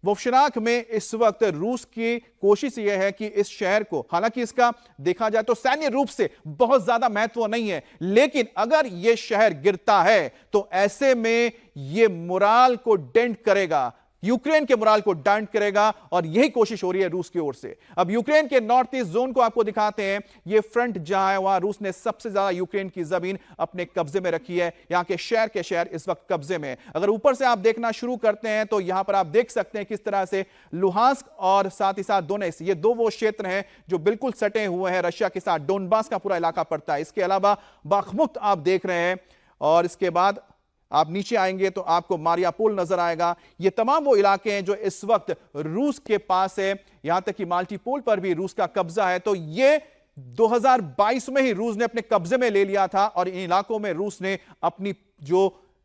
वोफशनाक में इस वक्त रूस की कोशिश यह है कि इस शहर को, हालांकि इसका देखा जाए तो सैन्य रूप से बहुत ज्यादा महत्व नहीं है, लेकिन अगर यह शहर गिरता है तो ऐसे में यह मोराल को डेंट करेगा, यूक्रेन के मोराल को डेंट करेगा, और यही कोशिश हो रही है रूस की ओर से। अब यूक्रेन के नॉर्थ ईस्ट जोन को आपको दिखाते हैं। यह फ्रंट जहां है वहां रूस ने सबसे ज्यादा यूक्रेन की जमीन अपने कब्जे में रखी है। यहां के शहर इस वक्त कब्जे में। अगर ऊपर से आप देखना शुरू करते हैं तो यहां पर आप देख सकते हैं किस तरह से लुहांस्क और साथ ही साथ दोनेत्स्क, ये दो वो क्षेत्र हैं जो बिल्कुल सटे हुए हैं रशिया के साथ। डोनबास का पूरा इलाका पड़ता है। इसके अलावा बाखमुत आप देख रहे हैं, और इसके बाद आप नीचे आएंगे तो आपको मारियापोल नजर आएगा। ये तमाम वो इलाके हैं जो इस वक्त रूस के पास है। यहां तक कि माल्टीपोल पर भी रूस का कब्जा है। तो ये 2022 में ही रूस ने अपने कब्जे में ले लिया था, और इन इलाकों में रूस ने अपनी जो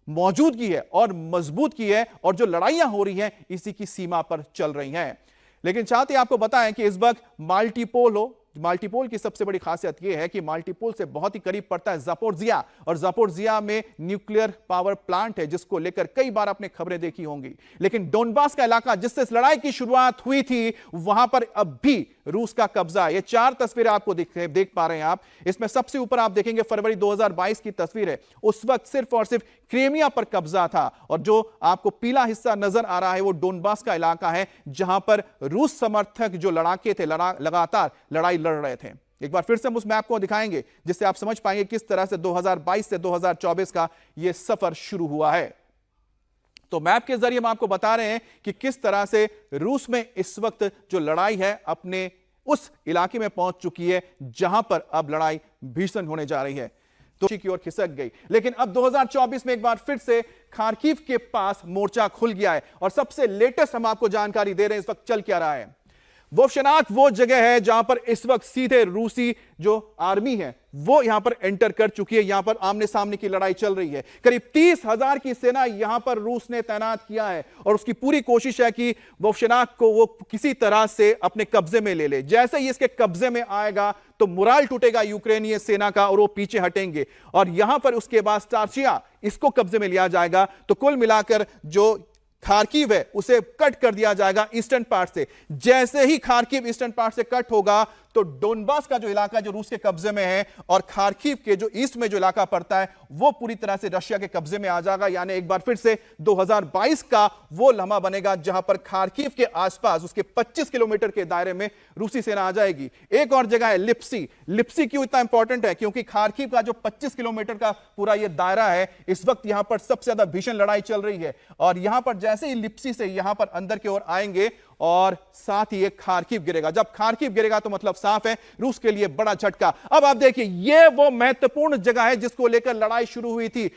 मौजूदगी है और मजबूत की है, और जो लड़ाइयां हो रही हैं इसी की सीमा पर चल रही हैं। लेकिन चाहते आपको बताएं कि इस वक्त माल्टीपोल की सबसे बड़ी खासियत यह है कि माल्टीपोल से बहुत ही करीब पड़ता है ज़पोरिज़िया, और ज़पोरिज़िया में न्यूक्लियर पावर प्लांट है जिसको लेकर कई बार आपने खबरें देखी होंगी। लेकिन डोनबास का इलाका जिससे इस लड़ाई की शुरुआत हुई थी, वहां पर अब भी रूस का कब्जा है। ये 4 तस्वीरें आपको देख पा रहे हैं आप। इसमें सबसे ऊपर आप देखेंगे फरवरी 2022 की तस्वीर है। उस वक्त सिर्फ और सिर्फ क्रीमिया पर कब्जा था, और जो आपको पीला हिस्सा नजर आ रहा है वो डोनबास का इलाका है जहां पर रूस समर्थक जो लड़ाके थे लगातार लड़ाई लड़ रहे थे। एक बार फिर से हम उस मैप को दिखाएंगे जिससे आप समझ पाएंगे किस तरह से 2022 से 2024 का यह सफर शुरू हुआ है। तो मैप के जरिए हम आपको बता रहे हैं कि किस तरह से रूस में इस वक्त जो लड़ाई है अपने उस इलाके में पहुंच चुकी है जहां पर अब लड़ाई भीषण होने जा रही है। तो की ओर खिसक गई, लेकिन अब 2024 में एक बार फिर से खार्किव के पास मोर्चा खुल गया है। और सबसे लेटेस्ट हम आपको जानकारी दे रहे हैं इस वक्त चल क्या रहा है। वोफशनाक वो जगह है जहां पर इस वक्त सीधे रूसी जो आर्मी है वो यहां पर एंटर कर चुकी है। यहां पर आमने सामने की लड़ाई चल रही है। करीब 30,000 की सेना यहां पर रूस ने तैनात किया है, और उसकी पूरी कोशिश है कि वोफशनाक को वो किसी तरह से अपने कब्जे में ले ले। जैसे ही इसके कब्जे में आएगा तो मोराल टूटेगा यूक्रेनी सेना का, और वो पीछे हटेंगे, और यहां पर उसके बाद स्टार्चिया इसको कब्जे में लिया जाएगा। तो कुल मिलाकर जो खार्किव है उसे कट कर दिया जाएगा ईस्टर्न पार्ट से। जैसे ही खार्किव ईस्टर्न पार्ट से कट होगा तो डोनबास का जो इलाका जो रूस के कब्जे में है, और खार्किव के जो ईस्ट में जो इलाका पड़ता है वो पूरी तरह से रशिया के कब्जे में आ जाएगा। यानी एक बार फिर से 2022 का वो लम्हा बनेगा जहां पर खार्किव के आसपास उसके 25 किलोमीटर के दायरे में रूसी सेना आ जाएगी। एक और जगह है लिप्सी। लिप्सी क्यों इतना इंपॉर्टेंट है? क्योंकि खार्किव का जो 25 किलोमीटर का पूरा ये दायरा है, इस वक्त यहां पर सबसे ज्यादा भीषण लड़ाई चल रही है। और यहां पर जैसे ही लिप्सी से यहां पर अंदर की ओर आएंगे और साथ ही एक खार्किव गिरेगा। जब खार्किव गिरेगा तो मतलब साफ है रूस के लिए बड़ा झटका। अब आप देखिए ये वो महत्वपूर्ण जगह है जिसको लेकर लड़ाई शुरू हुई थी।